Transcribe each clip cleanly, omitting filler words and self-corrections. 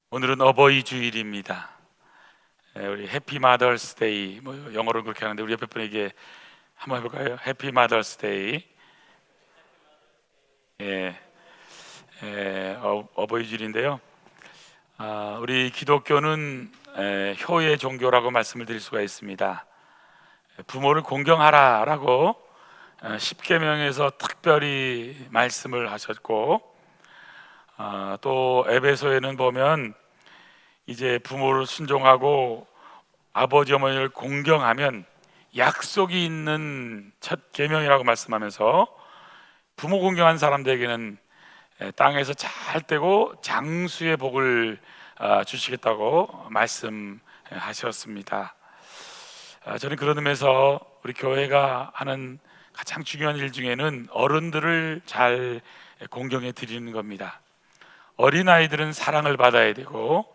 오늘은 어버이 주일입니다. 우리 해피 마더스 데이, 영어로 그렇게 하는데 우리 옆에 분에게 한번 해볼까요? 해피 마더스 데이. 예, 어버이 주일인데요. 우리 기독교는 효의 종교라고 말씀을 드릴 수가 있습니다. 부모를 공경하라라고 십계명에서 특별히 말씀을 하셨고, 또 에베소에는 보면 이제 부모를 순종하고 아버지 어머니를 공경하면 약속이 있는 첫 계명이라고 말씀하면서 부모 공경한 사람들에게는 땅에서 잘 되고 장수의 복을 주시겠다고 말씀하셨습니다. 저는 그런 의미에서 우리 교회가 하는 가장 중요한 일 중에는 어른들을 잘 공경해 드리는 겁니다. 어린아이들은 사랑을 받아야 되고,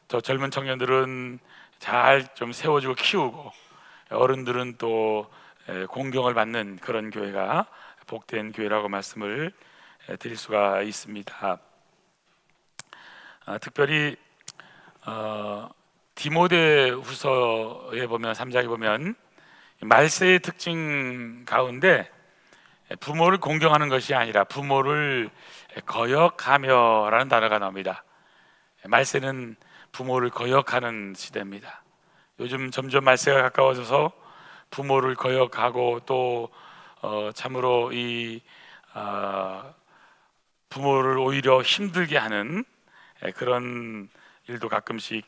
더 젊은 청년들은 잘 좀 세워주고 키우고, 어른들은 또 공경을 받는 그런 교회가 복된 교회라고 말씀을 드릴 수가 있습니다. 특별히 디모데후서에 보면 3장에 보면 말세의 특징 가운데 부모를 공경하는 것이 아니라 부모를 거역하며라는 단어가 나옵니다. 말세는 부모를 거역하는 시대입니다. 요즘 점점 말세가 가까워져서 부모를 거역하고 또 참으로 이 부모를 오히려 힘들게 하는 그런 일도 가끔씩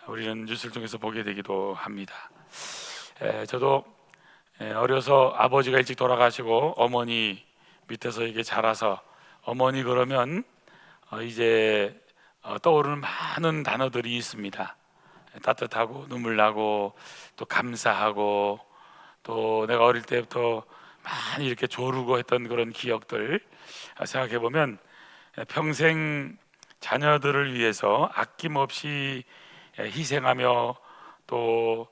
우리는 뉴스를 통해서 보게 되기도 합니다. 저도 어려서 아버지가 일찍 돌아가시고 어머니 밑에서 이게 자라서 어머니 그러면 이제 떠오르는 많은 단어들이 있습니다. 따뜻하고 눈물 나고 또 감사하고 또 내가 어릴 때부터 많이 이렇게 조르고 했던 그런 기억들 생각해 보면 평생 자녀들을 위해서 아낌없이 희생하며 또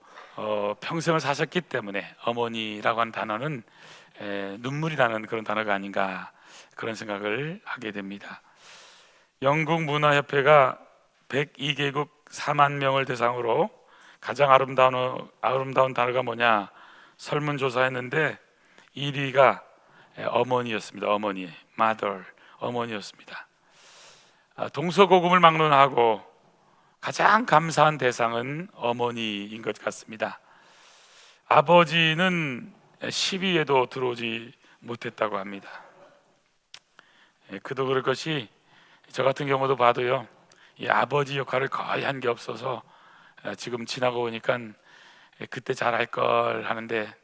평생을 사셨기 때문에 어머니라고 하는 단어는 눈물이 나는 그런 단어가 아닌가 그런 생각을 하게 됩니다. 영국 문화협회가 102개국 4만 명을 대상으로 가장 아름다운 단어가 뭐냐 설문조사했는데 1위가 어머니였습니다. 어머니, mother, 어머니였습니다. 동서고금을 막론하고 가장 감사한 대상은 어머니인 것 같습니다. 아버지는 10위에도 들어오지 못했다고 합니다. 그도 그럴 것이 저 같은 경우도 봐도요, 이 아버지 역할을 거의 한 게 없어서 지금 지나고 보니까 그때 잘할 걸 하는데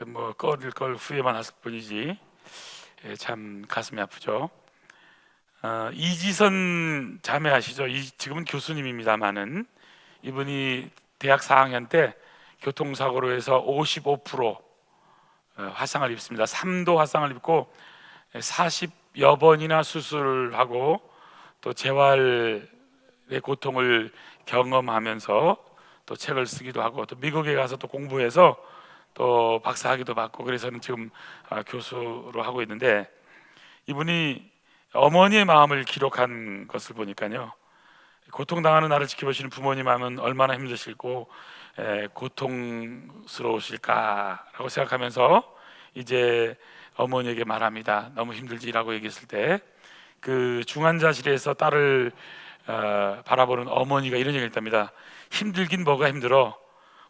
뭐 꺼릴 걸 후회만 했을 뿐이지 참 가슴이 아프죠. 이지선 자매 아시죠? 지금은 교수님입니다만은 이분이 대학 4학년 때 교통사고로 해서 55% 화상을 입습니다. 3도 화상을 입고 40여 번이나 수술하고 또 재활의 고통을 경험하면서 또 책을 쓰기도 하고 또 미국에 가서 또 공부해서 또 박사학위도 받고 그래서는 지금 교수로 하고 있는데 이분이 어머니의 마음을 기록한 것을 보니까요, 고통당하는 나를 지켜보시는 부모님 마음은 얼마나 힘드실고 고통스러우실까라고 생각하면서 이제 어머니에게 말합니다. 너무 힘들지라고 얘기했을 때 그 중환자실에서 딸을 바라보는 어머니가 이런 얘기를 했답니다. 힘들긴 뭐가 힘들어.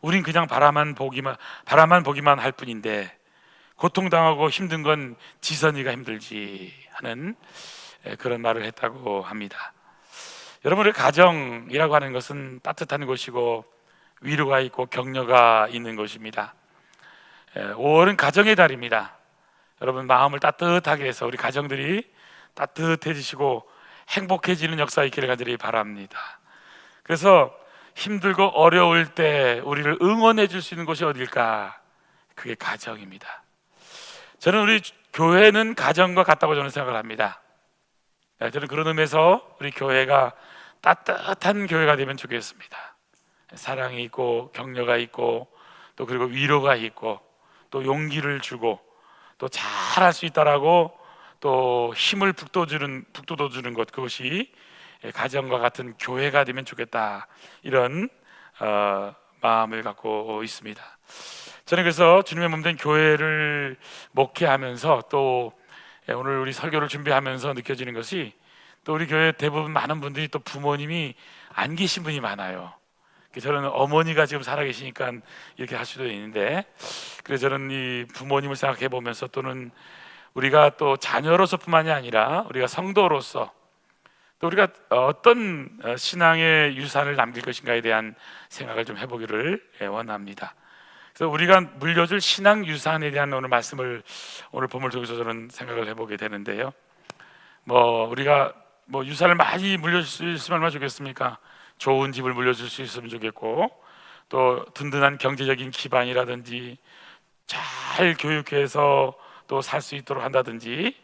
우린 그냥 바라만 보기만 할 뿐인데 고통당하고 힘든 건 지선이가 힘들지 하는 그런 말을 했다고 합니다. 여러분의 가정이라고 하는 것은 따뜻한 곳이고 위로가 있고 격려가 있는 곳입니다. 5월은 가정의 달입니다. 여러분 마음을 따뜻하게 해서 우리 가정들이 따뜻해지시고 행복해지는 역사 있기를 간절히 바랍니다. 그래서 힘들고 어려울 때 우리를 응원해 줄 수 있는 곳이 어딜까? 그게 가정입니다. 저는 우리 교회는 가정과 같다고 저는 생각을 합니다. 저는 그런 의미에서 우리 교회가 따뜻한 교회가 되면 좋겠습니다. 사랑이 있고 격려가 있고 또 그리고 위로가 있고 또 용기를 주고 또 잘할 수 있다라고 또 힘을 북돋워주는 것, 그것이 가정과 같은 교회가 되면 좋겠다, 이런 마음을 갖고 있습니다. 저는 그래서 주님의 몸된 교회를 목회하면서 또 오늘 우리 설교를 준비하면서 느껴지는 것이, 또 우리 교회 대부분 많은 분들이 또 부모님이 안 계신 분이 많아요. 저는 어머니가 지금 살아계시니까 이렇게 할 수도 있는데, 그래서 저는 이 부모님을 생각해 보면서, 또는 우리가 또 자녀로서뿐만이 아니라 우리가 성도로서 또 우리가 어떤 신앙의 유산을 남길 것인가에 대한 생각을 좀 해보기를 원합니다. 그래서 우리가 물려줄 신앙 유산에 대한 오늘 말씀을 오늘 본문을 통해서 저는 생각을 해보게 되는데요. 우리가 유산을 많이 물려줄 수 있으면 얼마나 좋겠습니까? 좋은 집을 물려줄 수 있으면 좋겠고, 또 든든한 경제적인 기반이라든지 잘 교육해서 또 살 수 있도록 한다든지,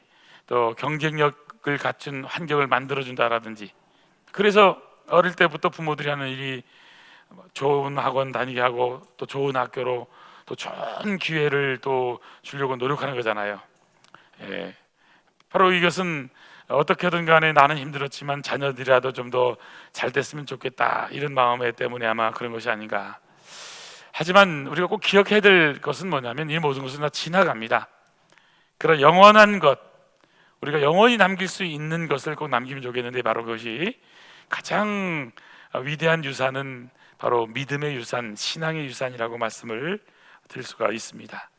또 경쟁력을 갖춘 환경을 만들어준다라든지. 그래서 어릴 때부터 부모들이 하는 일이 좋은 학원 다니게 하고, 또 좋은 학교로 또 좋은 기회를 또 주려고 노력하는 거잖아요. 바로 이것은 어떻게든 간에 나는 힘들었지만 자녀들이라도 좀 더 잘 됐으면 좋겠다, 이런 마음 때문에 아마 그런 것이 아닌가. 하지만 우리가 꼭 기억해야 될 것은 뭐냐면, 이 모든 것은 다 지나갑니다. 그런 영원한 것, 우리가 영원히 남길 수 있는 것을 꼭 남기면 좋겠는데, 바로 그것이 가장 위대한 유산은 바로 믿음의 유산, 신앙의 유산이라고 말씀을 드릴 수가 있습니다.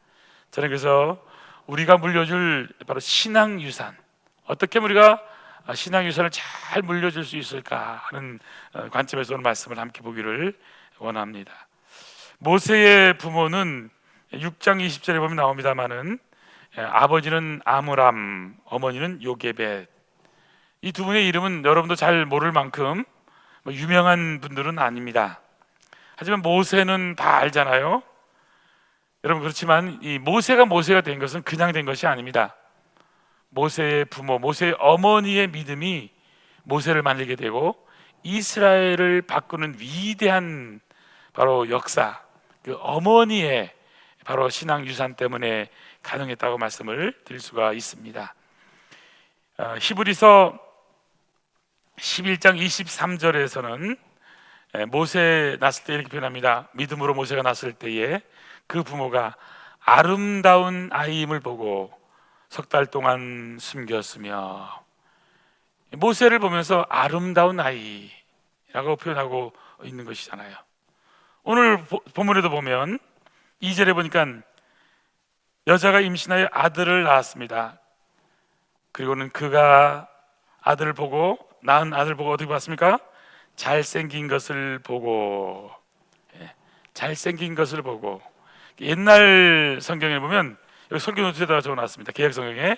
저는 그래서 우리가 물려줄 바로 신앙 유산, 어떻게 우리가 신앙 유산을 잘 물려줄 수 있을까 하는 관점에서 오늘 말씀을 함께 보기를 원합니다. 모세의 부모는 6장 20절에 보면 나옵니다마는, 아버지는 아므람, 어머니는 요게벳. 이 두 분의 이름은 여러분도 잘 모를 만큼 유명한 분들은 아닙니다. 하지만 모세는 다 알잖아요. 여러분, 그렇지만 이 모세가 된 것은 그냥 된 것이 아닙니다. 모세의 부모, 모세의 어머니의 믿음이 모세를 만들게 되고, 이스라엘을 바꾸는 위대한 바로 역사, 그 어머니의 바로 신앙 유산 때문에 가능했다고 말씀을 드릴 수가 있습니다. 히브리서 11장 23절에서는 모세 낳았을 때 이렇게 표현합니다. 믿음으로 모세가 낳았을 때에 그 부모가 아름다운 아이임을 보고 석 달 동안 숨겼으며. 모세를 보면서 아름다운 아이라고 표현하고 있는 것이잖아요. 오늘 본문에도 보면 2절에 보니까 여자가 임신하여 아들을 낳았습니다. 그리고는 그가 아들을 보고, 낳은 아들을 보고 어떻게 봤습니까? 잘생긴 것을 보고. 잘생긴 것을 보고. 옛날 성경에 보면, 여기 설교 노트에다가 적어놨습니다. 개역 성경에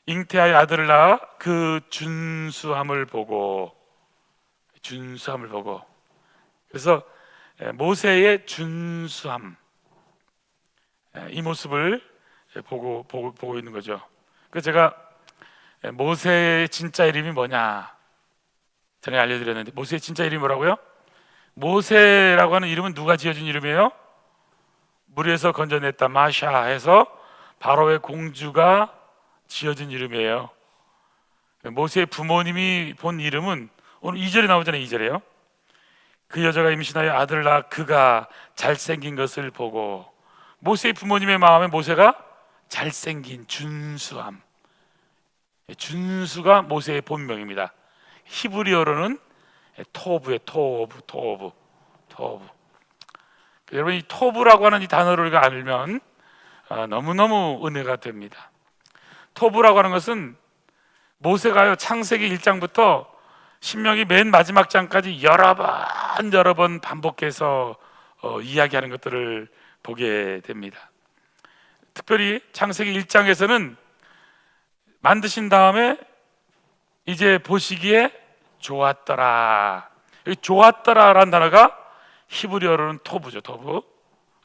잉태하여 아들을 낳아 그 준수함을 보고. 준수함을 보고. 그래서 모세의 준수함, 이 모습을 보고 있는 거죠. 그래서 제가 모세의 진짜 이름이 뭐냐 전에 알려드렸는데, 모세의 진짜 이름이 뭐라고요? 모세라고 하는 이름은 누가 지어준 이름이에요? 물에서 건져냈다 마샤 해서 바로의 공주가 지어준 이름이에요. 모세의 부모님이 본 이름은 오늘 2절에 나오잖아요. 2절에요. 그 여자가 임신하여 아들을 낳아 그가 잘생긴 것을 보고. 모세의 부모님의 마음에 모세가 잘생긴, 준수함, 준수가 모세의 본명입니다. 히브리어로는 토브의 토브. 여러분, 이 토브라고 하는 이 단어를 우리가 알면 너무너무 은혜가 됩니다. 토브라고 하는 것은 모세가요, 창세기 1장부터 신명기 맨 마지막 장까지 여러 번 반복해서 이야기하는 것들을 보게 됩니다. 특별히 창세기 1장에서는 만드신 다음에 이제 보시기에 좋았더라. 이 좋았더라라는 단어가 히브리어로는 토브죠. 토브.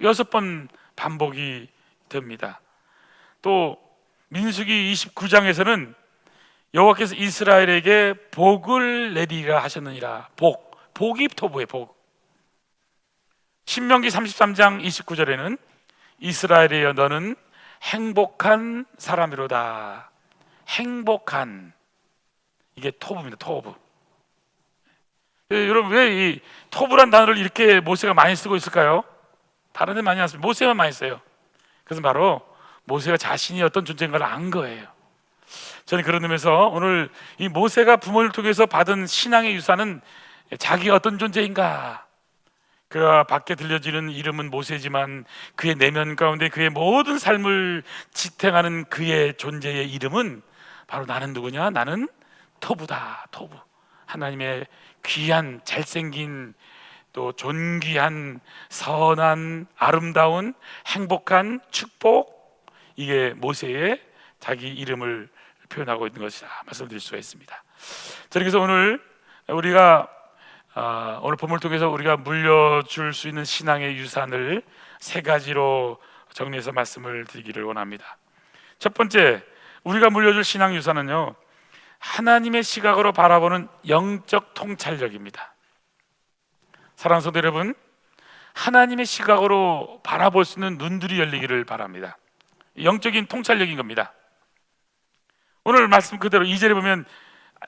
6번 반복이 됩니다. 또 민수기 29장에서는 여호와께서 이스라엘에게 복을 내리라 하셨느니라. 복이 토브의 복. 신명기 33장 29절에는 이스라엘이여 너는 행복한 사람이로다. 행복한, 이게 토브입니다. 토브. 여러분 왜 이 토부란 단어를 이렇게 모세가 많이 쓰고 있을까요? 다른 데 많이 안 씁니다. 모세만 많이 써요. 그것은 바로 모세가 자신이 어떤 존재인 걸 안 거예요. 저는 그런 의미에서 오늘 이 모세가 부모를 통해서 받은 신앙의 유산은 자기가 어떤 존재인가, 그가 밖에 들려지는 이름은 모세지만 그의 내면 가운데 그의 모든 삶을 지탱하는 그의 존재의 이름은 바로 나는 누구냐? 나는 토부다. 토부. 하나님의 귀한, 잘생긴, 또 존귀한, 선한, 아름다운, 행복한 축복, 이게 모세의 자기 이름을 표현하고 있는 것이다 말씀드릴 수가 있습니다. 저는 그래서 오늘 우리가 오늘 본문을 통해서 우리가 물려줄 수 있는 신앙의 유산을 세 가지로 정리해서 말씀을 드리기를 원합니다. 첫 번째, 우리가 물려줄 신앙 유산은요, 하나님의 시각으로 바라보는 영적 통찰력입니다. 사랑하는 성도 여러분, 하나님의 시각으로 바라볼 수 있는 눈들이 열리기를 바랍니다. 영적인 통찰력인 겁니다. 오늘 말씀 그대로 2절에 보면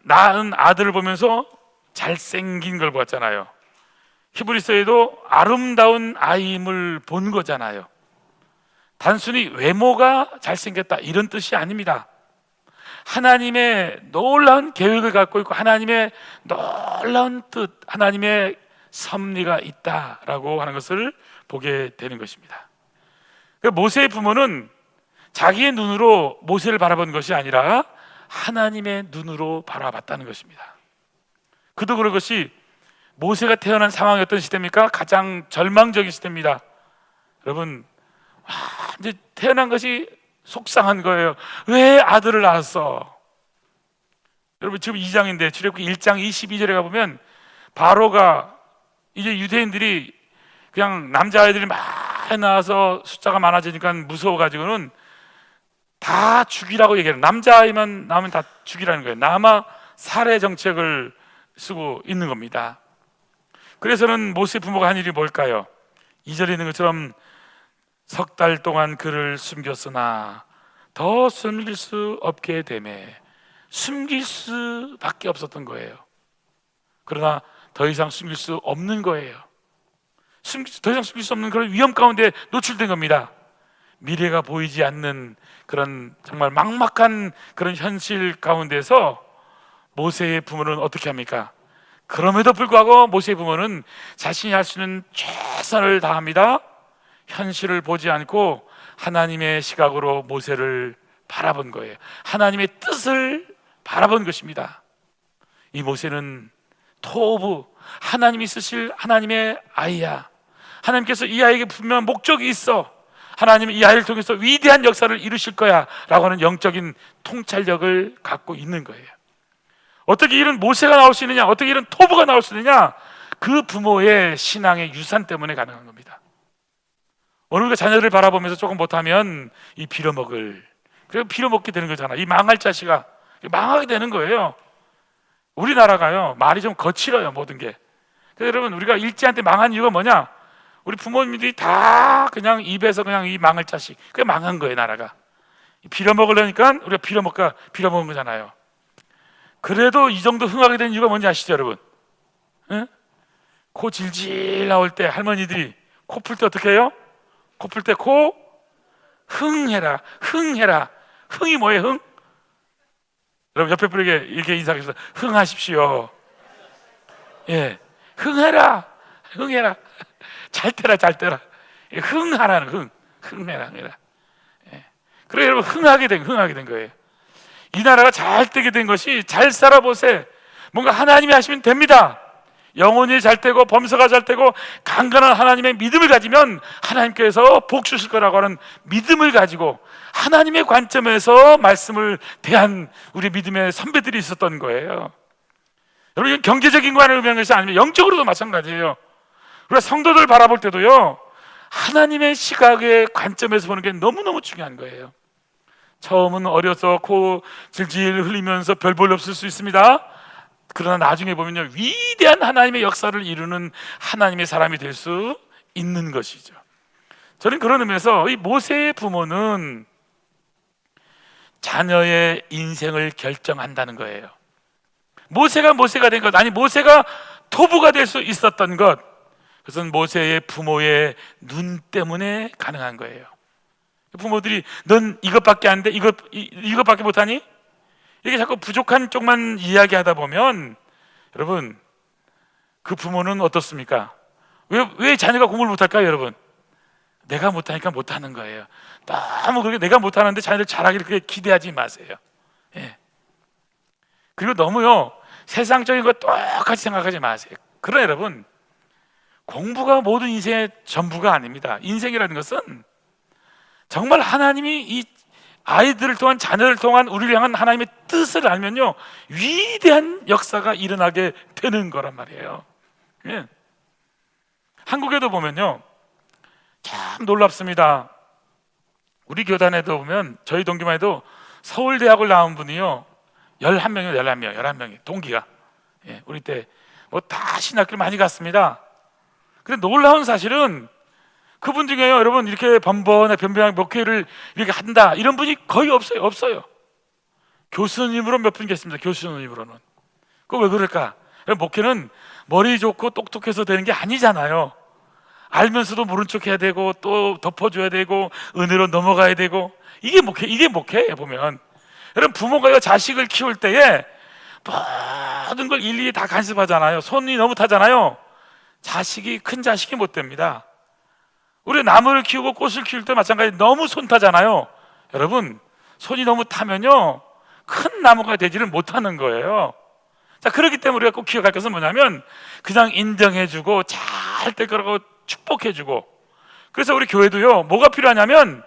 낳은 아들을 보면서 잘생긴 걸 보았잖아요. 히브리서에도 아름다운 아이임을 본 거잖아요. 단순히 외모가 잘생겼다 이런 뜻이 아닙니다. 하나님의 놀라운 계획을 갖고 있고 하나님의 놀라운 뜻, 하나님의 섭리가 있다라고 하는 것을 보게 되는 것입니다. 모세의 부모는 자기의 눈으로 모세를 바라본 것이 아니라 하나님의 눈으로 바라봤다는 것입니다. 그도 그럴 것이 모세가 태어난 상황이 어떤 시대입니까? 가장 절망적인 시대입니다. 여러분, 이제 태어난 것이 속상한 거예요. 왜 아들을 낳았어? 여러분 지금 2장인데 출애굽기 1장 22절에 가보면 바로가 이제 유대인들이 그냥 남자아이들이 많이 나와서 숫자가 많아지니까 무서워가지고는 다 죽이라고 얘기해요. 남자아이만 나오면 다 죽이라는 거예요. 남아 살해 정책을 쓰고 있는 겁니다. 그래서는 모세 부모가 한 일이 뭘까요? 2절에 있는 것처럼 석 달 동안 그를 숨겼으나 더 숨길 수 없게 되매, 숨길 수밖에 없었던 거예요. 그러나 더 이상 숨길 수 없는 거예요. 더 이상 숨길 수 없는 그런 위험 가운데 노출된 겁니다. 미래가 보이지 않는 그런 정말 막막한 그런 현실 가운데서 모세의 부모는 어떻게 합니까? 그럼에도 불구하고 모세의 부모는 자신이 할 수 있는 최선을 다합니다. 현실을 보지 않고 하나님의 시각으로 모세를 바라본 거예요. 하나님의 뜻을 바라본 것입니다. 이 모세는 토부, 하나님이 쓰실 하나님의 아이야. 하나님께서 이 아이에게 분명한 목적이 있어. 하나님은 이 아이를 통해서 위대한 역사를 이루실 거야 라고 하는 영적인 통찰력을 갖고 있는 거예요. 어떻게 이런 모세가 나올 수 있느냐, 어떻게 이런 토부가 나올 수 있느냐, 그 부모의 신앙의 유산 때문에 가능한 겁니다. 오늘 우리가 자녀들을 바라보면서 조금 못하면 이 빌어먹을, 그리고 빌어먹게 되는 거잖아. 이 망할 자식아, 망하게 되는 거예요. 우리나라가요 말이 좀 거칠어요, 모든 게. 그래서 여러분, 우리가 일제한테 망한 이유가 뭐냐? 우리 부모님들이 다 그냥 입에서 그냥 이 망할 자식, 그게 망한 거예요. 나라가 빌어먹으려니까 우리가 빌어먹은 거잖아요. 그래도 이 정도 흥하게 된 이유가 뭔지 아시죠, 여러분? 응? 코 질질 나올 때 할머니들이 코 풀 때 어떻게 해요? 코 풀 때 코 흥해라, 흥해라. 흥이 뭐예요? 흥? 여러분 옆에 분에게 이렇게 인사하셔서 흥하십시오. 예, 흥해라, 흥해라. 잘 때라, 잘 때라. 흥하라는 흥, 흥해라, 흥해라. 예. 그래 여러분 흥하게 된 거예요. 이 나라가 잘 되게 된 것이 잘 살아보세. 뭔가 하나님이 하시면 됩니다. 영혼이 잘 되고 범사가 잘 되고 강건한 하나님의 믿음을 가지면 하나님께서 복 주실 거라고 하는 믿음을 가지고 하나님의 관점에서 말씀을 대한 우리 믿음의 선배들이 있었던 거예요. 여러분 이건 경제적인 관을 의미하는 것이 아니면 영적으로도 마찬가지예요. 우리가 성도들 바라볼 때도요 하나님의 시각의 관점에서 보는 게 너무너무 중요한 거예요. 처음은 어려서 코 질질 흘리면서 별 볼 없을 수 있습니다. 그러나 나중에 보면요 위대한 하나님의 역사를 이루는 하나님의 사람이 될 수 있는 것이죠. 저는 그런 의미에서 이 모세의 부모는 자녀의 인생을 결정한다는 거예요. 모세가 된 것, 아니 모세가 토부가 될 수 있었던 것, 그것은 모세의 부모의 눈 때문에 가능한 거예요. 부모들이 넌 이것밖에 안 돼? 이것밖에 못하니? 이게 자꾸 부족한 쪽만 이야기하다 보면 여러분, 그 부모는 어떻습니까? 왜 자녀가 공부를 못할까요, 여러분? 내가 못하니까 못하는 거예요. 너무 그렇게 내가 못하는데 자녀들 잘하기를 그렇게 기대하지 마세요. 예. 그리고 너무요 세상적인 거 똑같이 생각하지 마세요. 그러나 여러분, 공부가 모든 인생의 전부가 아닙니다. 인생이라는 것은 정말 하나님이 이 아이들을 통한, 자녀를 통한 우리를 향한 하나님의 뜻을 알면요 위대한 역사가 일어나게 되는 거란 말이에요. 예. 한국에도 보면요 참 놀랍습니다. 우리 교단에도 보면 저희 동기만 해도 서울대학을 나온 분이요 11명이 동기가, 예, 우리 때 뭐 다 신학교를 많이 갔습니다. 근데 놀라운 사실은 그분 중에요 여러분 이렇게 변변하게 목회를 이렇게 한다 이런 분이 거의 없어요. 교수님으로 몇 분 계십니다. 교수님으로는. 그거 왜 그럴까? 목회는 머리 좋고 똑똑해서 되는 게 아니잖아요. 알면서도 모른 척 해야 되고 또 덮어줘야 되고 은혜로 넘어가야 되고, 이게 목회예요. 보면 여러분, 부모가 자식을 키울 때에 모든 걸 일일이 다 간섭하잖아요. 손이 너무 타잖아요. 큰 자식이 못 됩니다. 우리 나무를 키우고 꽃을 키울 때 마찬가지, 너무 손 타잖아요. 여러분, 손이 너무 타면요 큰 나무가 되지를 못하는 거예요. 자, 그렇기 때문에 우리가 꼭 기억할 것은 뭐냐면 그냥 인정해주고 잘 될 거라고 축복해주고. 그래서 우리 교회도요 뭐가 필요하냐면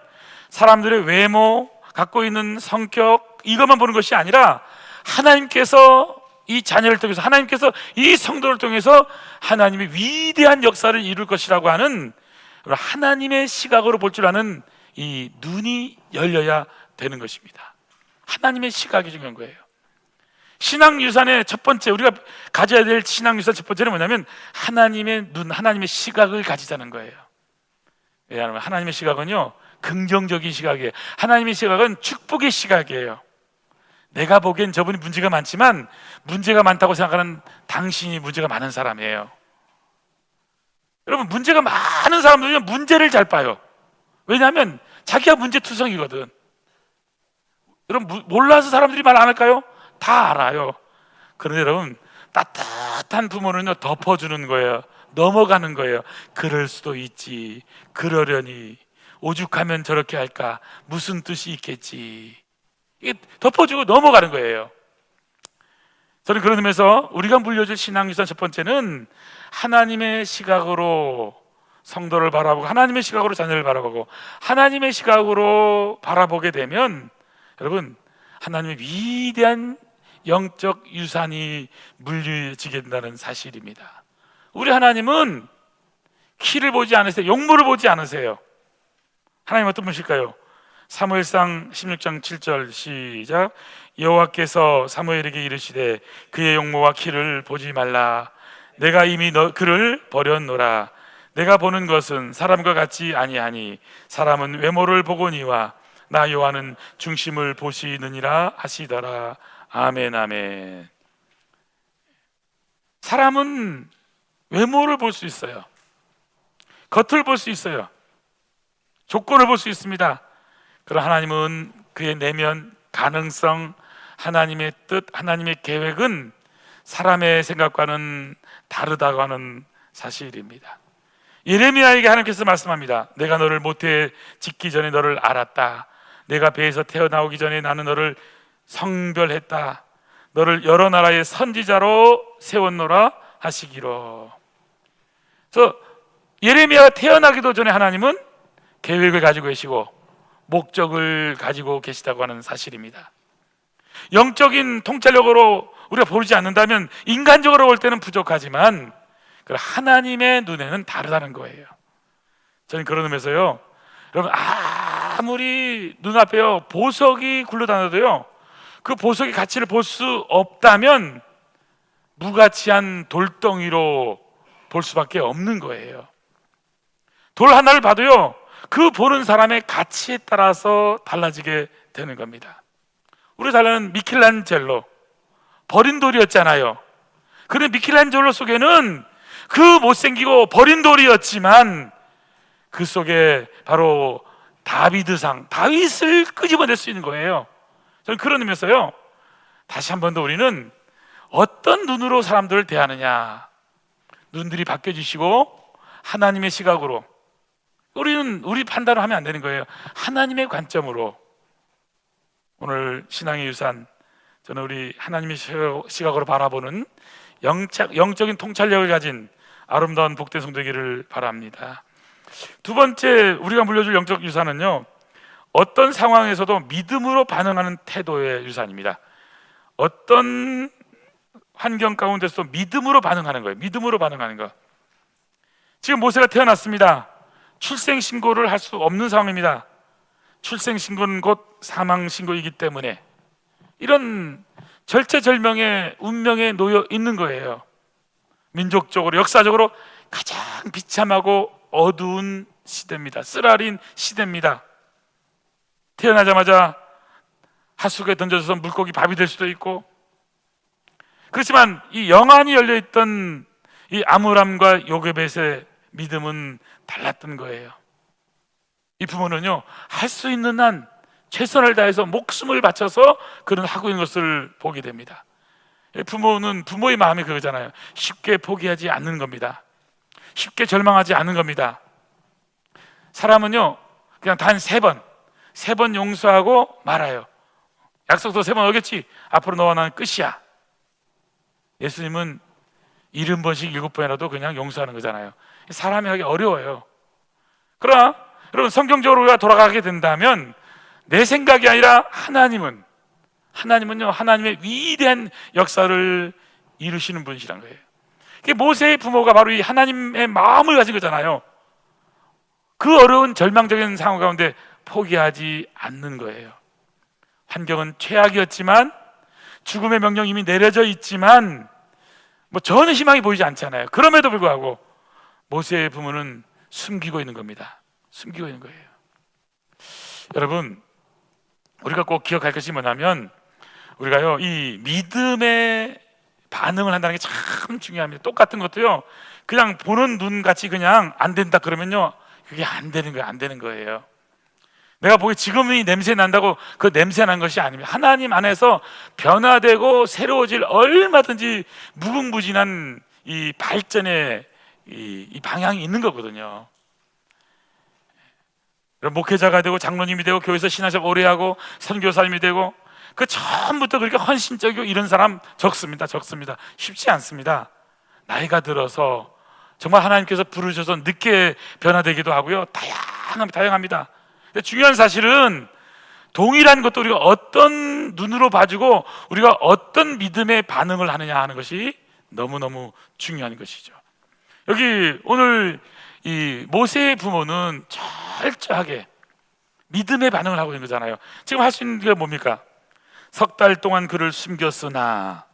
사람들의 외모, 갖고 있는 성격 이것만 보는 것이 아니라 하나님께서 이 자녀를 통해서, 하나님께서 이 성도를 통해서 하나님의 위대한 역사를 이룰 것이라고 하는 하나님의 시각으로 볼 줄 아는 이 눈이 열려야 되는 것입니다. 하나님의 시각이 중요한 거예요. 신앙유산의 첫 번째, 우리가 가져야 될 신앙유산 첫 번째는 뭐냐면 하나님의 눈, 하나님의 시각을 가지자는 거예요. 왜냐하면 하나님의 시각은요 긍정적인 시각이에요. 하나님의 시각은 축복의 시각이에요. 내가 보기엔 저분이 문제가 많지만 문제가 많다고 생각하는 당신이 문제가 많은 사람이에요. 여러분, 문제가 많은 사람들은 문제를 잘 봐요. 왜냐하면 자기가 문제투성이거든. 여러분, 몰라서 사람들이 말 안 할까요? 다 알아요. 그런데 여러분, 따뜻한 부모는요 덮어주는 거예요. 넘어가는 거예요. 그럴 수도 있지, 그러려니, 오죽하면 저렇게 할까, 무슨 뜻이 있겠지, 이게 덮어주고 넘어가는 거예요. 저는 그런 의미에서 우리가 물려줄 신앙유산 첫 번째는 하나님의 시각으로 성도를 바라보고, 하나님의 시각으로 자녀를 바라보고, 하나님의 시각으로 바라보게 되면 여러분, 하나님의 위대한 영적 유산이 물려지게 된다는 사실입니다. 우리 하나님은 키를 보지 않으세요. 용모를 보지 않으세요. 하나님 어떤 분이실까요? 사무엘상 16장 7절 시작. 여호와께서 사무엘에게 이르시되 그의 용모와 키를 보지 말라. 내가 이미 그를 버렸노라. 내가 보는 것은 사람과 같지 아니하니 사람은 외모를 보거니와 나 여호와는 중심을 보시느니라 하시더라. 아멘, 아멘. 사람은 외모를 볼 수 있어요. 겉을 볼 수 있어요. 조건을 볼 수 있습니다. 그러나 하나님은 그의 내면, 가능성, 하나님의 뜻, 하나님의 계획은 사람의 생각과는 다르다고 하는 사실입니다. 예레미야에게 하나님께서 말씀합니다. 내가 너를 모태에 짓기 전에 너를 알았다. 내가 배에서 태어나오기 전에 나는 너를 성별했다. 너를 여러 나라의 선지자로 세웠노라 하시기로. 그래서 예레미야가 태어나기도 전에 하나님은 계획을 가지고 계시고 목적을 가지고 계시다고 하는 사실입니다. 영적인 통찰력으로 우리가 보지 않는다면 인간적으로 볼 때는 부족하지만 하나님의 눈에는 다르다는 거예요. 저는 그런 의미에서요, 여러분, 아무리 눈앞에요 보석이 굴러다녀도요 그 보석의 가치를 볼 수 없다면 무가치한 돌덩이로 볼 수밖에 없는 거예요. 돌 하나를 봐도요 그 보는 사람의 가치에 따라서 달라지게 되는 겁니다. 우리 잘 아는 미켈란젤로, 버린 돌이었잖아요. 그런데 미켈란젤로 속에는 그 못생기고 버린 돌이었지만 그 속에 바로 다윗을 끄집어낼 수 있는 거예요. 저는 그런 의미에서요, 다시 한 번 더 우리는 어떤 눈으로 사람들을 대하느냐, 눈들이 바뀌어지시고 하나님의 시각으로, 우리는 우리 판단을 하면 안 되는 거예요. 하나님의 관점으로. 오늘 신앙의 유산, 저는 우리 하나님의 시각으로 바라보는 영적인 통찰력을 가진 아름다운 복된 성도이기를 바랍니다. 두 번째 우리가 물려줄 영적 유산은요, 어떤 상황에서도 믿음으로 반응하는 태도의 유산입니다. 어떤 환경 가운데서도 믿음으로 반응하는 거예요. 믿음으로 반응하는 거. 지금 모세가 태어났습니다. 출생신고를 할 수 없는 상황입니다. 출생신고는 곧 사망신고이기 때문에 이런 절체절명의 운명에 놓여 있는 거예요. 민족적으로, 역사적으로 가장 비참하고 어두운 시대입니다. 쓰라린 시대입니다. 태어나자마자 하수구에 던져져서 물고기 밥이 될 수도 있고, 그렇지만 이 영안이 열려있던 이 아므람과 요게벳의 믿음은 달랐던 거예요. 이 부모는요, 할 수 있는 한 최선을 다해서 목숨을 바쳐서 그는 하고 있는 것을 보게 됩니다. 부모는, 부모의 마음이 그거잖아요. 쉽게 포기하지 않는 겁니다. 쉽게 절망하지 않는 겁니다. 사람은요, 그냥 단 3번 용서하고 말아요. 약속도 3번 어겼지? 앞으로 너와 나는 끝이야. 예수님은 70번씩 7번이라도 그냥 용서하는 거잖아요. 사람이 하기 어려워요. 그러나 여러분, 성경적으로 우리가 돌아가게 된다면 내 생각이 아니라 하나님은요, 하나님의 위대한 역사를 이루시는 분이시란 거예요. 모세의 부모가 바로 이 하나님의 마음을 가진 거잖아요. 그 어려운 절망적인 상황 가운데 포기하지 않는 거예요. 환경은 최악이었지만, 죽음의 명령이 이미 내려져 있지만 전혀 희망이 보이지 않잖아요. 그럼에도 불구하고 모세의 부모는 숨기고 있는 겁니다. 숨기고 있는 거예요. 여러분, 우리가 꼭 기억할 것이 뭐냐면, 우리가요, 이 믿음의 반응을 한다는 게 참 중요합니다. 똑같은 것도요, 그냥 보는 눈같이 그냥 안 된다 그러면요, 그게 안 되는 거예요. 내가 보기 지금 이 냄새 난다고 그 냄새 난 것이 아닙니다. 하나님 안에서 변화되고 새로워질 얼마든지 무궁무진한 이 발전의 이 방향이 있는 거거든요. 목회자가 되고 장로님이 되고 교회에서 신앙생활 오래 하고 선교사님이 되고 그 처음부터 그렇게 헌신적이고 이런 사람 적습니다. 쉽지 않습니다. 나이가 들어서 정말 하나님께서 부르셔서 늦게 변화되기도 하고요, 다양합니다. 근데 중요한 사실은 동일한 것도 우리가 어떤 눈으로 봐주고 우리가 어떤 믿음의 반응을 하느냐 하는 것이 너무너무 중요한 것이죠. 여기 오늘 이 모세의 부모는 철저하게 믿음의 반응을 하고 있는 거잖아요. 지금 할 수 있는 게 뭡니까? 3달 동안 그를 숨겼으나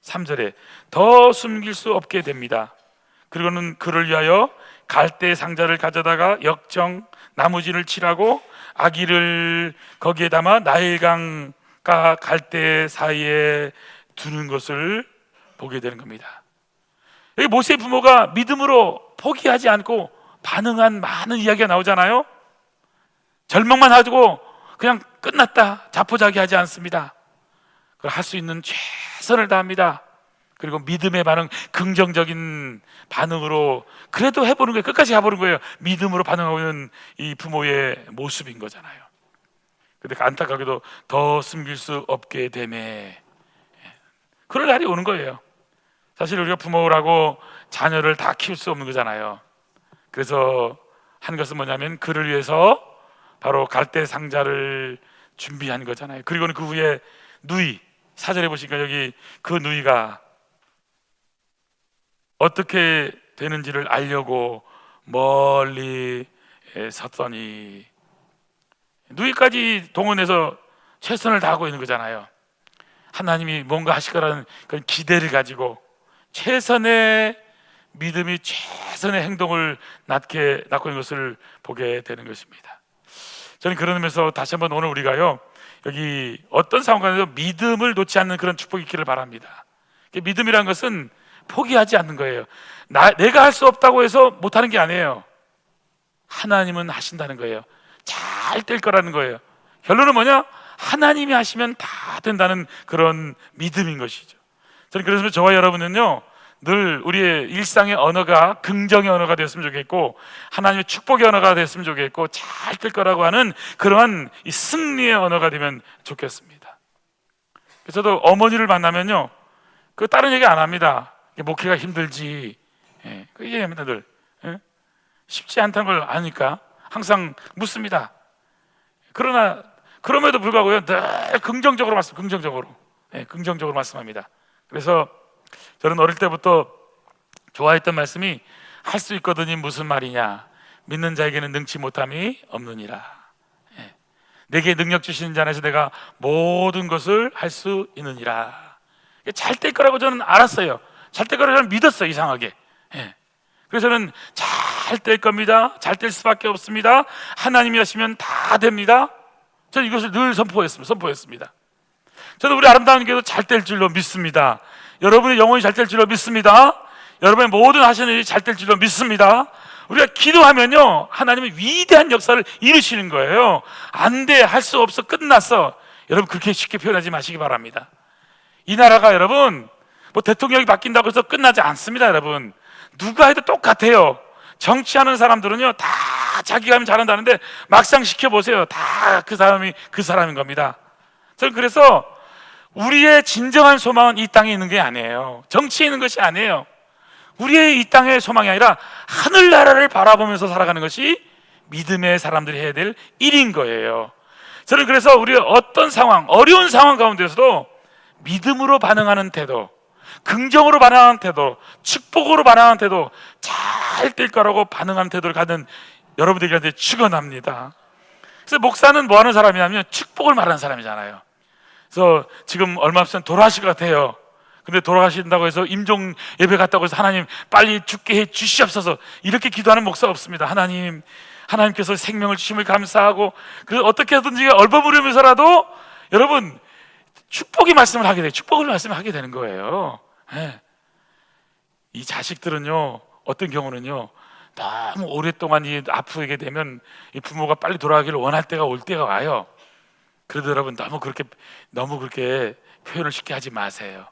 3절에 더 숨길 수 없게 됩니다. 그리고는 그를 위하여 갈대 상자를 가져다가 역정 나무진을 칠하고 아기를 거기에 담아 나일강과 갈대 사이에 두는 것을 보게 되는 겁니다. 여기 모세의 부모가 믿음으로 포기하지 않고 반응한 많은 이야기가 나오잖아요. 절망만 하고 그냥 끝났다 자포자기하지 않습니다. 할 수 있는 최선을 다합니다. 그리고 믿음의 반응, 긍정적인 반응으로 그래도 해보는 거예요. 끝까지 가보는 거예요. 믿음으로 반응하고 있는 이 부모의 모습인 거잖아요. 근데 안타깝게도 더 숨길 수 없게 되매 그럴 날이 오는 거예요. 사실 우리가 부모라고 자녀를 다 키울 수 없는 거잖아요. 그래서 한 것은 뭐냐면 그를 위해서 바로 갈대 상자를 준비한 거잖아요. 그리고는 그 후에 누이, 4절에 보시니까 여기 그 누이가 어떻게 되는지를 알려고 멀리 섰더니, 누이까지 동원해서 최선을 다하고 있는 거잖아요. 하나님이 뭔가 하실 거라는 그런 기대를 가지고 최선의 믿음이 최선의 행동을 낳고 있는 것을 보게 되는 것입니다. 저는 그런 의미에서 다시 한번 오늘 우리가요, 여기 어떤 상황에서 믿음을 놓지 않는 그런 축복이 있기를 바랍니다. 믿음이란 것은 포기하지 않는 거예요. 내가 할 수 없다고 해서 못하는 게 아니에요. 하나님은 하신다는 거예요. 잘 될 거라는 거예요. 결론은 뭐냐? 하나님이 하시면 다 된다는 그런 믿음인 것이죠. 저는 그래서 저와 여러분은요, 늘 우리의 일상의 언어가 긍정의 언어가 됐으면 좋겠고, 하나님의 축복의 언어가 됐으면 좋겠고, 잘 될 거라고 하는 그러한 이 승리의 언어가 되면 좋겠습니다. 그래서 저도 어머니를 만나면요, 그 다른 얘기 안 합니다. 목회가 힘들지, 그 얘기합니다. 늘 쉽지 않다는 걸 아니까 항상 묻습니다. 그러나 그럼에도 불구하고요, 늘 긍정적으로 긍정적으로 말씀합니다. 그래서 저는 어릴 때부터 좋아했던 말씀이, 할 수 있거든이 무슨 말이냐, 믿는 자에게는 능치 못함이 없느니라. 내게 능력 주시는 자 안에서 내가 모든 것을 할 수 있느니라. 잘 될 거라고 저는 알았어요. 잘 될 거라고 저는 믿었어요. 이상하게. 그래서 저는 잘 될 겁니다. 잘 될 수밖에 없습니다. 하나님이 하시면 다 됩니다. 저는 이것을 늘 선포했습니다. 저는 우리 아름다운 교회도 잘 될 줄로 믿습니다. 여러분의 영혼이 잘 될 줄로 믿습니다. 여러분의 모든 하시는 일이 잘 될 줄로 믿습니다. 우리가 기도하면요, 하나님은 위대한 역사를 이루시는 거예요. 안 돼, 할 수 없어, 끝났어. 여러분 그렇게 쉽게 표현하지 마시기 바랍니다. 이 나라가 여러분 뭐 대통령이 바뀐다고 해서 끝나지 않습니다. 여러분 누가 해도 똑같아요. 정치하는 사람들은요, 다 자기가 하면 잘한다는데 막상 시켜보세요. 다 그 사람인 겁니다. 저는 그래서 우리의 진정한 소망은 이 땅에 있는 게 아니에요. 정치에 있는 것이 아니에요. 우리의 이 땅의 소망이 아니라 하늘나라를 바라보면서 살아가는 것이 믿음의 사람들이 해야 될 일인 거예요. 저는 그래서 우리의 어떤 상황, 어려운 상황 가운데서도 믿음으로 반응하는 태도, 긍정으로 반응하는 태도, 축복으로 반응하는 태도, 잘 될 거라고 반응하는 태도를 갖는 여러분들에게 축원합니다. 그래서 목사는 뭐 하는 사람이냐면 축복을 말하는 사람이잖아요. 그래서 지금 얼마 없으면 돌아가실 것 같아요. 근데 돌아가신다고 해서 임종 예배 갔다고 해서 하나님 빨리 죽게 해 주시옵소서 이렇게 기도하는 목사 없습니다. 하나님께서 생명을 주심을 감사하고, 그 어떻게 하든지 얼버무리면서라도 여러분 축복의 말씀을 하게 돼요. 축복의 말씀을 하게 되는 거예요. 이 자식들은요, 어떤 경우는요, 너무 오랫동안 아프게 되면 이 부모가 빨리 돌아가기를 원할 때가 올 때가 와요. 그래도 여러분 너무 그렇게 표현을 쉽게 하지 마세요.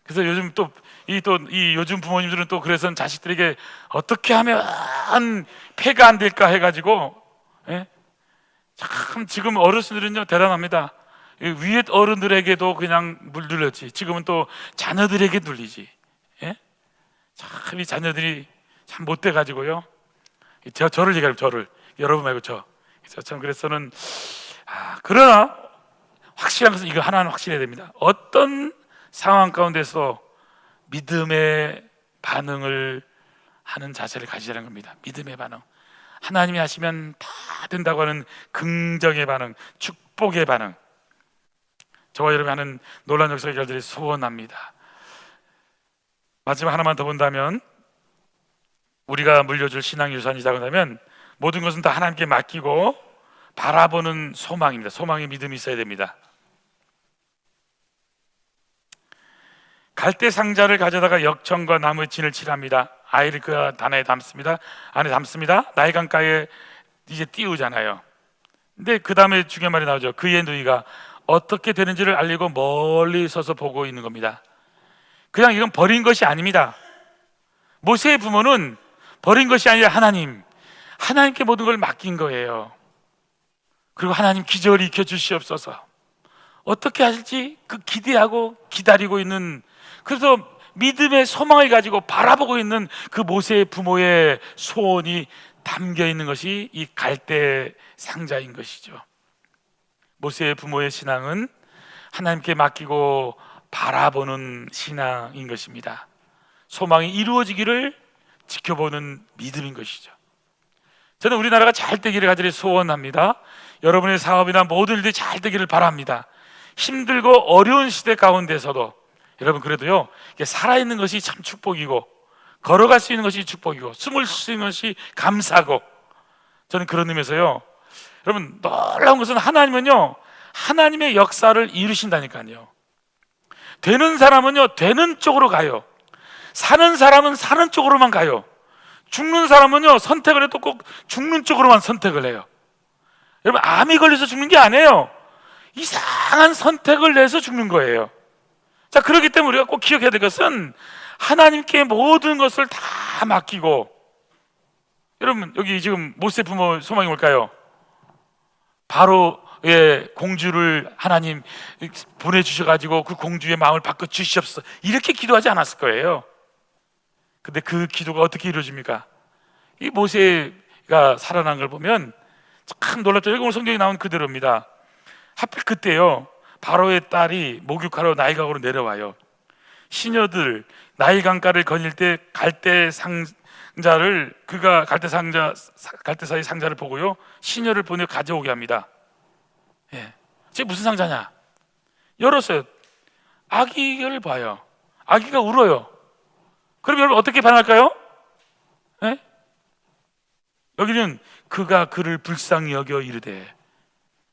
그래서 요즘 이 요즘 부모님들은 또 그래서 자식들에게 어떻게 하면 폐가 안 될까 해가지고, 참 지금 어르신들은요 대단합니다. 위에 어른들에게도 그냥 눌렸지, 지금은 또 자녀들에게 눌리지. 참 이 자녀들이 참 못돼 가지고요. 저를 얘기하면 저를, 여러분 말고 참 그래서는 그러나 확실한 것은 이거 하나는 확실해야 됩니다. 어떤 상황 가운데서 믿음의 반응을 하는 자세를 가지자는 겁니다. 믿음의 반응, 하나님이 하시면 다 된다고 하는 긍정의 반응, 축복의 반응. 저와 여러분이 하는 놀라운 역사의 결들이 소원합니다. 마지막 하나만 더 본다면, 우리가 물려줄 신앙 유산이라고 한다면 모든 것은 다 하나님께 맡기고 바라보는 소망입니다. 소망의 믿음이 있어야 됩니다. 갈대 상자를 가져다가 역청과 나무에 진을 칠합니다. 아이를 그 안에 담습니다. 나일 강가에 이제 띄우잖아요. 근데 그 다음에 중요한 말이 나오죠. 그의 누이가 어떻게 되는지를 알리고 멀리 서서 보고 있는 겁니다. 그냥 이건 버린 것이 아닙니다. 모세의 부모는 버린 것이 아니라 하나님께 모든 걸 맡긴 거예요. 그리고 하나님 기적을 일으켜 주시옵소서, 어떻게 하실지 그 기대하고 기다리고 있는, 그래서 믿음의 소망을 가지고 바라보고 있는 그 모세의 부모의 소원이 담겨 있는 것이 이 갈대 상자인 것이죠. 모세의 부모의 신앙은 하나님께 맡기고 바라보는 신앙인 것입니다. 소망이 이루어지기를 지켜보는 믿음인 것이죠. 저는 우리나라가 잘 되기를 간절히 소원합니다. 여러분의 사업이나 모든 일들이 잘 되기를 바랍니다. 힘들고 어려운 시대 가운데서도 여러분 그래도요, 살아있는 것이 참 축복이고, 걸어갈 수 있는 것이 축복이고, 숨을 수 있는 것이 감사고, 저는 그런 의미에서요, 여러분 놀라운 것은 하나님은요, 하나님의 역사를 이루신다니까요. 되는 사람은요 되는 쪽으로 가요. 사는 사람은 사는 쪽으로만 가요. 죽는 사람은요 선택을 해도 꼭 죽는 쪽으로만 선택을 해요. 여러분, 암이 걸려서 죽는 게 아니에요. 이상한 선택을 내서 죽는 거예요. 자, 그렇기 때문에 우리가 꼭 기억해야 될 것은 하나님께 모든 것을 다 맡기고, 여러분 여기 지금 모세 부모 소망이 뭘까요? 바로의 공주를 하나님 보내주셔가지고 그 공주의 마음을 바꿔 주시옵소서, 이렇게 기도하지 않았을 거예요. 근데 그 기도가 어떻게 이루어집니까? 이 모세가 살아난 걸 보면 참 놀랍죠. 여기 오늘 성경에 나온 그대로입니다. 하필 그때요 바로의 딸이 목욕하러 나일강으로 내려와요. 시녀들 나일 강가를 거닐 때 갈대 상자를, 그가 갈대사의 상자를 보고요 시녀를 보내 가져오게 합니다. 예, 이게 무슨 상자냐? 열었어요. 아기를 봐요. 아기가 울어요. 그럼 여러분 어떻게 반응할까요? 예? 여기는 그가 그를 불쌍히 여겨 이르되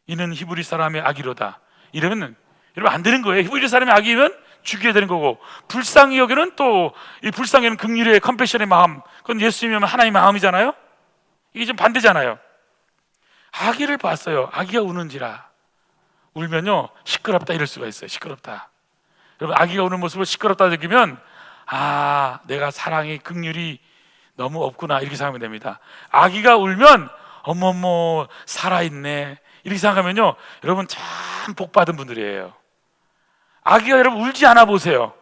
이는 히브리 사람의 아기로다. 이러면 여러분 안 되는 거예요. 히브리 사람의 아기면 죽여야 되는 거고, 불쌍히 여기는 또 이 불쌍히 여기는 긍휼의 컴패션의 마음, 그건 예수님이면 하나님의 마음이잖아요. 이게 좀 반대잖아요. 아기를 봤어요. 아기가 우는지라. 울면요 시끄럽다 이럴 수가 있어요. 시끄럽다. 여러분, 아기가 우는 모습을 시끄럽다 느끼면 아, 내가 사랑이 긍휼이 너무 없구나 이렇게 생각하면 됩니다. 아기가 울면 어머머 살아있네 이렇게 생각하면요 여러분 참 복받은 분들이에요. 아기가 여러분 울지 않아 보세요.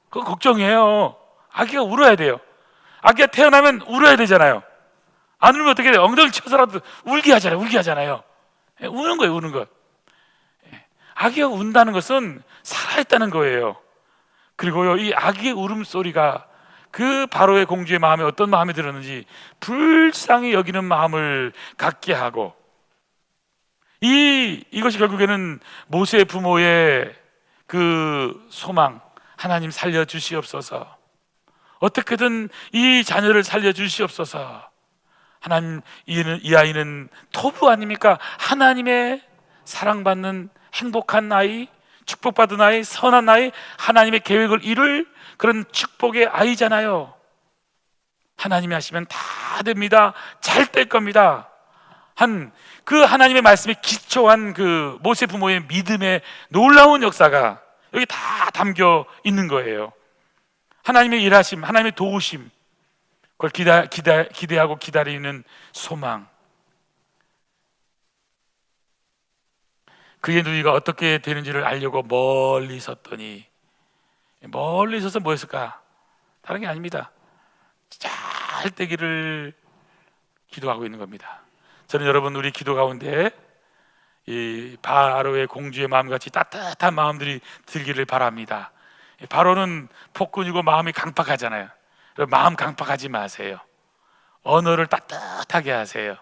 그거 걱정이에요. 아기가 울어야 돼요. 아기가 태어나면 울어야 되잖아요. 안 울면 어떻게 돼요? 엉덩이를 쳐서라도 울게 하잖아요. 예, 우는 거예요, 우는 것. 예, 아기가 운다는 것은 살아있다는 거예요. 그리고요 이 아기의 울음소리가 그 바로의 공주의 마음에 어떤 마음이 들었는지 불쌍히 여기는 마음을 갖게 하고, 이것이 결국에는 모세의 부모의 그 소망, 하나님 살려주시옵소서, 어떻게든 이 자녀를 살려주시옵소서. 하나님, 이 아이는 토부 아닙니까? 하나님의 사랑받는 행복한 아이, 축복받은 아이, 선한 아이, 하나님의 계획을 이룰 그런 축복의 아이잖아요. 하나님이 하시면 다 됩니다. 잘 될 겁니다. 그 하나님의 말씀에 기초한 그 모세 부모의 믿음의 놀라운 역사가 여기 다 담겨 있는 거예요. 하나님의 일하심, 하나님의 도우심, 그걸 기대하고 기다리는 소망. 그의 누이가 어떻게 되는지를 알려고 멀리 섰더니, 멀리 서서 뭐 했을까? 다른 게 아닙니다. 잘 되기를 기도하고 있는 겁니다. 저는 여러분 우리 기도 가운데 이 바로의 공주의 마음같이 따뜻한 마음들이 들기를 바랍니다. 바로는 폭군이고 마음이 강팍하잖아요. 마음 강팍하지 마세요. 언어를 따뜻하게 하세요.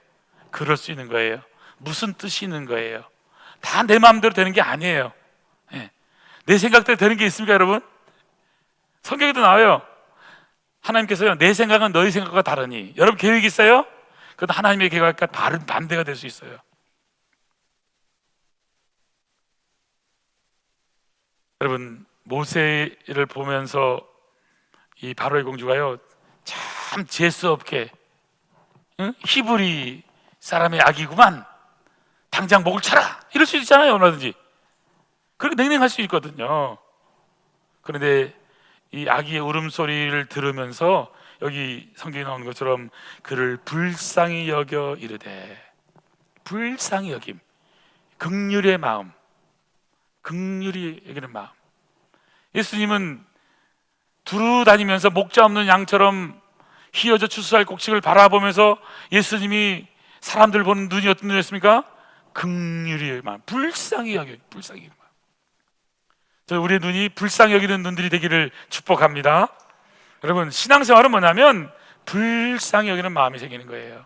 그럴 수 있는 거예요. 무슨 뜻이 있는 거예요? 다 내 마음대로 되는 게 아니에요. 내 생각대로 되는 게 있습니까, 여러분? 성경에도 나와요. 하나님께서요, 내 생각은 너희 생각과 다르니. 여러분 계획이 있어요? 그건 하나님의 계획과 다른 반대가 될 수 있어요. 여러분, 모세를 보면서 이 바로의 공주가요 참 재수 없게, 히브리 사람의 아기구만, 당장 목을 쳐라 이럴 수 있잖아요. 얼마든지 그렇게 냉랭할 수 있거든요. 그런데 이 아기의 울음소리를 들으면서 여기 성경에 나오는 것처럼 그를 불쌍히 여겨 이르되, 불쌍히 여김, 긍휼의 마음, 긍휼히 여기는 마음. 예수님은 두루 다니면서 목자 없는 양처럼 휘어져 추수할 곡식을 바라보면서 예수님이 사람들 보는 눈이 어떤 눈이었습니까? 긍휼의 마음, 불쌍히 여겨, 불쌍히 여기는 마음. 저 우리의 눈이 불쌍히 여기는 눈들이 되기를 축복합니다. 여러분, 신앙생활은 뭐냐면 불쌍히 여기는 마음이 생기는 거예요.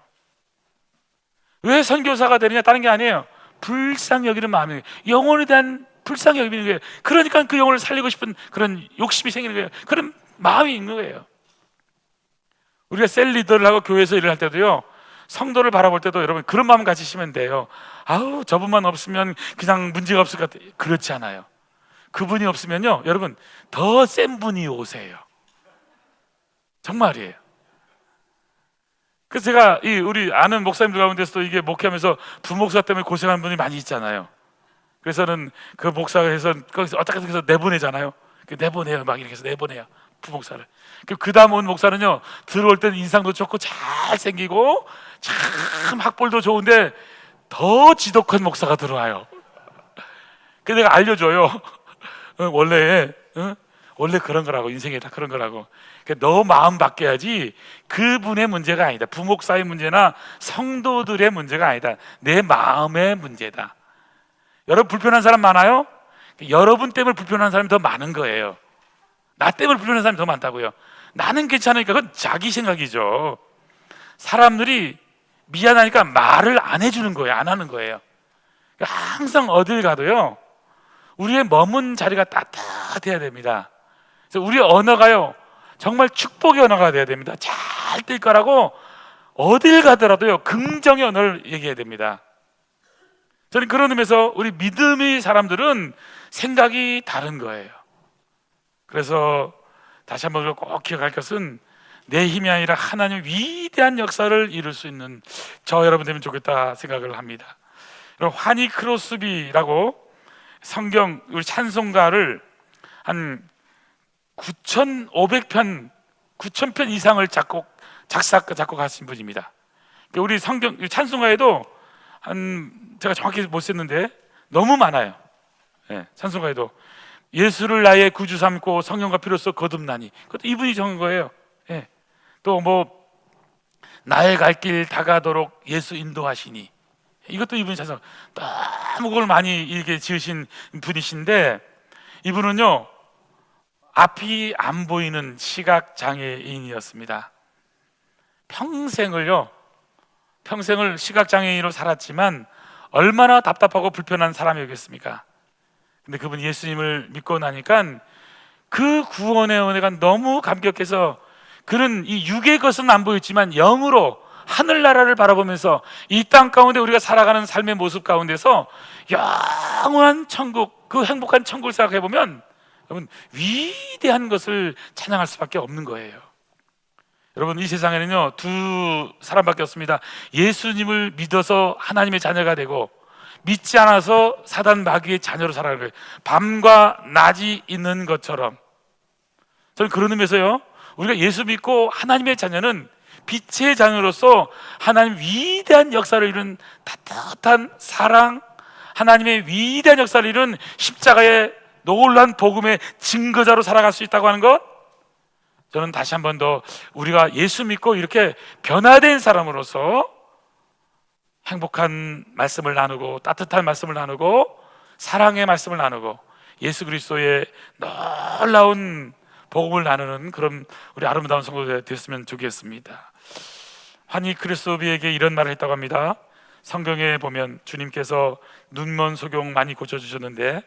왜 선교사가 되느냐, 다른 게 아니에요. 불쌍히 여기는 마음이, 영혼에 대한 불쌍히 여기는 거예요. 그러니까 그 영혼을 살리고 싶은 그런 욕심이 생기는 거예요. 그런 마음이 있는 거예요. 우리가 셀 리더를 하고 교회에서 일을 할 때도요, 성도를 바라볼 때도 여러분 그런 마음 가지시면 돼요. 아우, 저분만 없으면 그냥 문제가 없을 것 같아요. 그렇지 않아요. 그분이 없으면요, 여러분, 더 센 분이 오세요. 정말이에요. 그래서 제가 우리 아는 목사님들 가운데서도 이게 목회하면서 부목사 때문에 고생하는 분이 많이 있잖아요. 그래서는 그 목사가 해서 거기서 어떻게 해서 내보내잖아요. 내보내요. 막 이렇게 해서 내보내요, 부목사를. 그 다음 온 목사는요, 들어올 때는 인상도 좋고 잘생기고 참 학벌도 좋은데 더 지독한 목사가 들어와요. 그래서 내가 알려줘요. 원래 원래 그런 거라고, 인생에 다 그런 거라고. 그러니까 너 마음 바뀌어야지. 그분의 문제가 아니다. 부목사의 문제나 성도들의 문제가 아니다. 내 마음의 문제다. 여러분 불편한 사람 많아요? 여러분 때문에 불편한 사람이 더 많은 거예요. 나 때문에 불편한 사람이 더 많다고요. 나는 괜찮으니까 그건 자기 생각이죠. 사람들이 미안하니까 말을 안 해주는 거예요. 안 하는 거예요. 그러니까 항상 어딜 가도요, 우리의 머문 자리가 따뜻해야 됩니다. 그래서 우리 언어가요, 정말 축복의 언어가 돼야 됩니다. 잘 될 거라고 어딜 가더라도요, 긍정의 언어를 얘기해야 됩니다. 저는 그런 의미에서 우리 믿음의 사람들은 생각이 다른 거예요. 그래서 다시 한번 꼭 기억할 것은 내 힘이 아니라 하나님의 위대한 역사를 이룰 수 있는 저 여러분 되면 좋겠다 생각을 합니다. 환희 크로스비라고 성경 우리 찬송가를 한 9,500편, 9,000편 이상을 작곡하신 분입니다. 우리 성경 찬송가에도 제가 정확히 못 셌는데 너무 많아요. 찬송가에도 예수를 나의 구주 삼고 성령과 피로써 거듭나니, 그것도 이분이 정한 거예요. 또 뭐 나의 갈 길 다가도록 예수 인도하시니, 이것도 이분이 찬송. 너무 그걸 많이 이렇게 지으신 분이신데, 이분은요 앞이 안 보이는 시각 장애인이었습니다. 평생을 시각 장애인으로 살았지만 얼마나 답답하고 불편한 사람이었겠습니까? 근데 그분이 예수님을 믿고 나니까 그 구원의 은혜가 너무 감격해서, 그는 이 육의 것은 안 보였지만 영으로 하늘나라를 바라보면서 이 땅 가운데 우리가 살아가는 삶의 모습 가운데서 영원한 천국, 그 행복한 천국을 생각해 보면 여러분 위대한 것을 찬양할 수밖에 없는 거예요. 여러분 이 세상에는요 두 사람밖에 없습니다. 예수님을 믿어서 하나님의 자녀가 되고, 믿지 않아서 사단 마귀의 자녀로 살아가는 거예요. 밤과 낮이 있는 것처럼. 저는 그런 의미에서요, 우리가 예수 믿고 하나님의 자녀는 빛의 자녀로서 하나님 위대한 역사를 이룬 따뜻한 사랑, 하나님의 위대한 역사를 이룬 십자가의 놀라운 복음의 증거자로 살아갈 수 있다고 하는 것, 저는 다시 한 번 더 우리가 예수 믿고 이렇게 변화된 사람으로서 행복한 말씀을 나누고, 따뜻한 말씀을 나누고, 사랑의 말씀을 나누고, 예수 그리스도의 놀라운 복음을 나누는 그런 우리 아름다운 성도가 됐으면 좋겠습니다. 환희 크로스비에게 이런 말을 했다고 합니다. 성경에 보면 주님께서 눈먼 소경 많이 고쳐주셨는데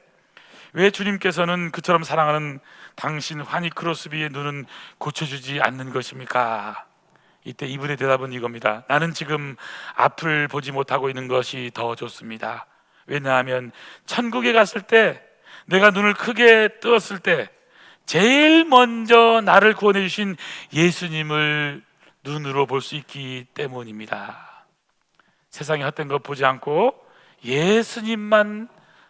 왜 주님께서는 그처럼 사랑하는 당신 환희 크로스비의 눈은 고쳐주지 않는 것입니까? 이때 이분의 대답은 이겁니다. 나는 지금 앞을 보지 못하고 있는 것이 더 좋습니다. 왜냐하면 천국에 갔을 때, 내가 눈을 크게 뜨었을 때 제일 먼저 나를 구원해 주신 예수님을 눈으로 볼 수 있기 때문입니다. 세상의 헛된 것 보지 않고 예수님만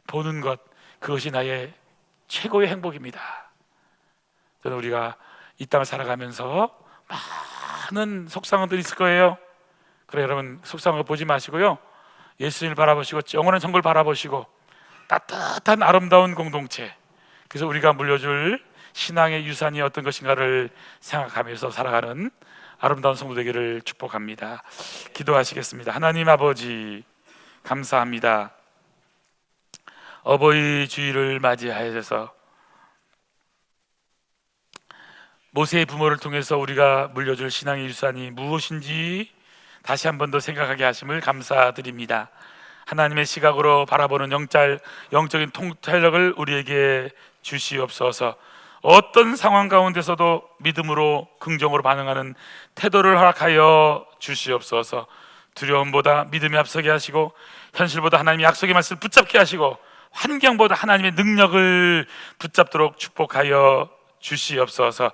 보는 것, 그것이 나의 최고의 행복입니다. 저는 우리가 이 땅을 살아가면서 많은 속상함들이 있을 거예요. 그래 여러분 속상한 거 보지 마시고요, 예수님을 바라보시고 영원한 천국을 바라보시고 따뜻한 아름다운 공동체, 그래서 우리가 물려줄 신앙의 유산이 어떤 것인가를 생각하면서 살아가는 아름다운 성도 되기를 축복합니다. 기도하시겠습니다. 하나님 아버지 감사합니다. 어버이 주일을 맞이하여서 모세의 부모를 통해서 우리가 물려줄 신앙의 유산이 무엇인지 다시 한 번 더 생각하게 하심을 감사드립니다. 하나님의 시각으로 바라보는 영적인 통찰력을 우리에게 주시옵소서. 어떤 상황 가운데서도 믿음으로 긍정으로 반응하는 태도를 허락하여 주시옵소서. 두려움보다 믿음이 앞서게 하시고, 현실보다 하나님의 약속의 말씀을 붙잡게 하시고, 환경보다 하나님의 능력을 붙잡도록 축복하여 주시옵소서.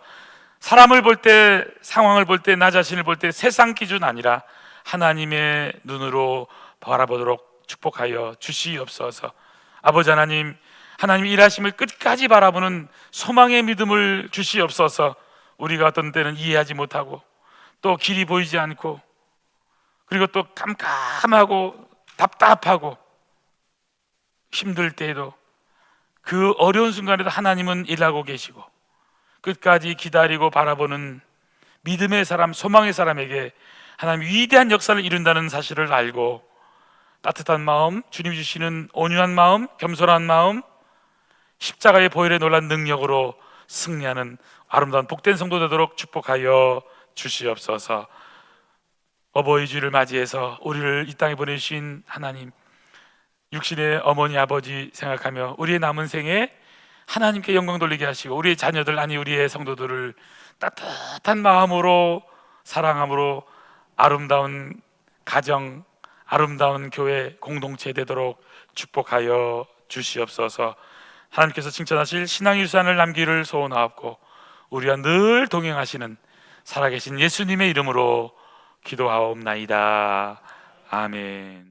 사람을 볼 때, 상황을 볼 때, 나 자신을 볼 때 세상 기준 아니라 하나님의 눈으로 바라보도록 축복하여 주시옵소서. 아버지 하나님, 하나님 일하심을 끝까지 바라보는 소망의 믿음을 주시옵소서. 우리가 어떤 때는 이해하지 못하고 또 길이 보이지 않고 그리고 또 깜깜하고 답답하고 힘들 때에도 그 어려운 순간에도 하나님은 일하고 계시고 끝까지 기다리고 바라보는 믿음의 사람, 소망의 사람에게 하나님 위대한 역사를 이룬다는 사실을 알고 따뜻한 마음, 주님이 주시는 온유한 마음, 겸손한 마음, 십자가의 보혈에 놀란 능력으로 승리하는 아름다운 복된 성도 되도록 축복하여 주시옵소서. 어버이 주를 맞이해서 우리를 이 땅에 보내주신 하나님, 육신의 어머니 아버지 생각하며 우리의 남은 생에 하나님께 영광 돌리게 하시고 우리의 자녀들 아니 우리의 성도들을 따뜻한 마음으로 사랑함으로 아름다운 가정, 아름다운 교회 공동체 되도록 축복하여 주시옵소서. 하나님께서 칭찬하실 신앙의 유산을 남기를 소원하옵고 우리와 늘 동행하시는 살아계신 예수님의 이름으로 기도하옵나이다. 아멘.